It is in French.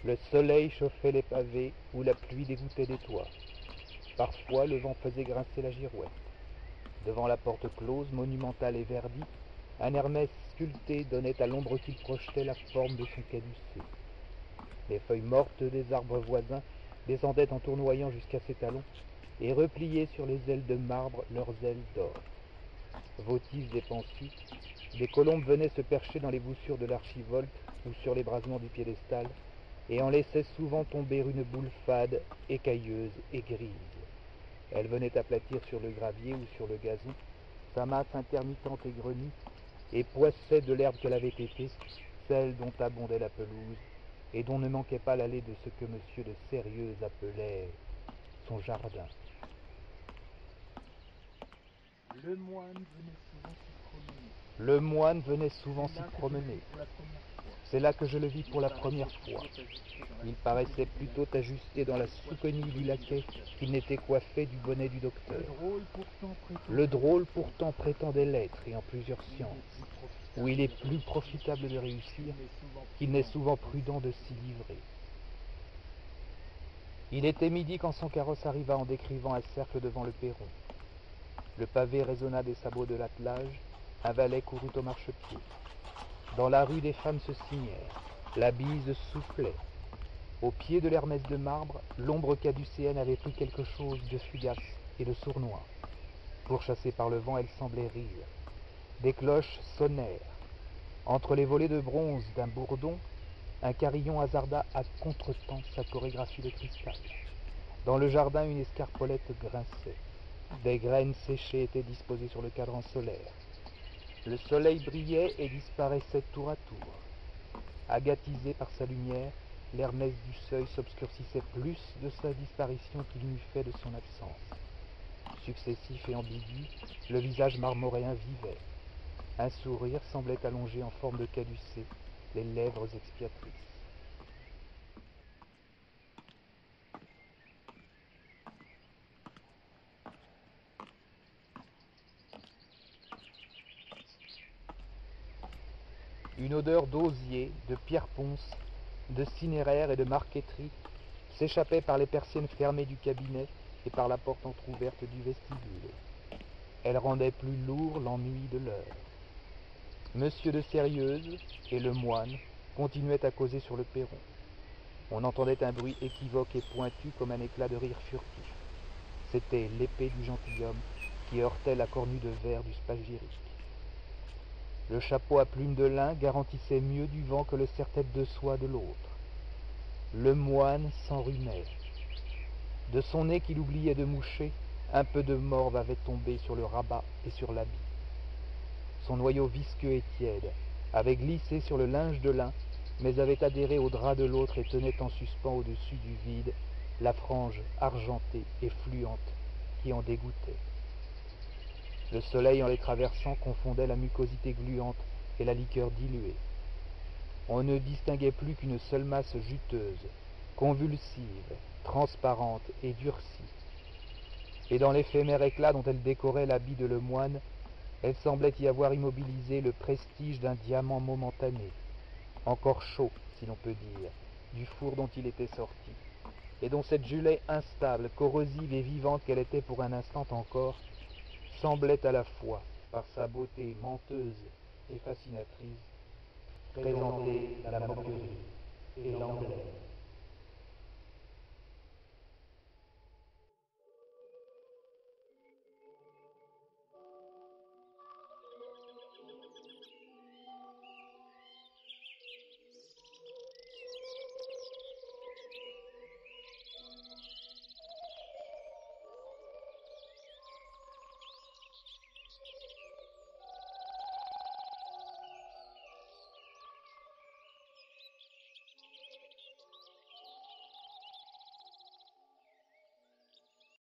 Le soleil chauffait les pavés ou la pluie dégouttait des toits. Parfois, le vent faisait grincer la girouette. Devant la porte close, monumentale et verdie, un Hermès sculpté donnait à l'ombre qu'il projetait la forme de son caducée. Les feuilles mortes des arbres voisins descendaient en tournoyant jusqu'à ses talons et repliaient sur les ailes de marbre leurs ailes d'or. Votives et pensues, des colombes venaient se percher dans les voussures de l'archivolte ou sur les brasements du piédestal et en laissaient souvent tomber une boule fade, écailleuse et grise. Elle venait aplatir sur le gravier ou sur le gazon sa masse intermittente et grenie, et poissait de l'herbe qu'elle avait été, celle dont abondait la pelouse, et dont ne manquait pas l'allée de ce que monsieur de Sérieux appelait son jardin. Le moine venait souvent s'y promener. Le moine venait souvent s'y promener. C'est là que je le vis pour la première fois. Il paraissait plutôt ajusté dans la sous-quenille du laquais qu'il n'était coiffé du bonnet du docteur. Le drôle pourtant prétendait l'être, et en plusieurs sciences, où il est plus profitable de réussir qu'il n'est souvent prudent de s'y livrer. Il était midi quand son carrosse arriva en décrivant un cercle devant le perron. Le pavé résonna des sabots de l'attelage, un valet courut au marchepied. Dans la rue, des femmes se signèrent, la bise soufflait. Au pied de l'Hermès de marbre, l'ombre caducéenne avait pris quelque chose de fugace et de sournois. Pourchassée par le vent, elle semblait rire. Des cloches sonnèrent. Entre les volets de bronze d'un bourdon, un carillon hasarda à contretemps sa chorégraphie de cristal. Dans le jardin, une escarpolette grinçait. Des graines séchées étaient disposées sur le cadran solaire. Le soleil brillait et disparaissait tour à tour. Agatisé par sa lumière, l'Hermès du seuil s'obscurcissait plus de sa disparition qu'il n'eût fait de son absence. Successif et ambigu, le visage marmoréen vivait. Un sourire semblait allongé en forme de caducée, les lèvres expiatrices. Une odeur d'osier, de pierre-ponce, de cinéraire et de marqueterie s'échappait par les persiennes fermées du cabinet et par la porte entr'ouverte du vestibule. Elle rendait plus lourd l'ennui de l'heure. Monsieur de Sérieuse et le moine continuaient à causer sur le perron. On entendait un bruit équivoque et pointu comme un éclat de rire furtif. C'était l'épée du gentilhomme qui heurtait la cornue de verre du spagyrique. Le chapeau à plumes de lin garantissait mieux du vent que le serre-tête de soie de l'autre. Le moine s'enrhumait. De son nez qu'il oubliait de moucher, un peu de morve avait tombé sur le rabat et sur l'habit. Son noyau visqueux et tiède avait glissé sur le linge de l'un, mais avait adhéré au drap de l'autre et tenait en suspens au-dessus du vide la frange argentée et fluente qui en dégoûtait. Le soleil en les traversant confondait la mucosité gluante et la liqueur diluée. On ne distinguait plus qu'une seule masse juteuse, convulsive, transparente et durcie. Et dans l'éphémère éclat dont elle décorait l'habit de le moine, elle semblait y avoir immobilisé le prestige d'un diamant momentané, encore chaud, si l'on peut dire, du four dont il était sorti, et dont cette gelée instable, corrosive et vivante qu'elle était pour un instant encore, semblait à la fois, par sa beauté menteuse et fascinatrice, présenter la moquerie et l'emblème.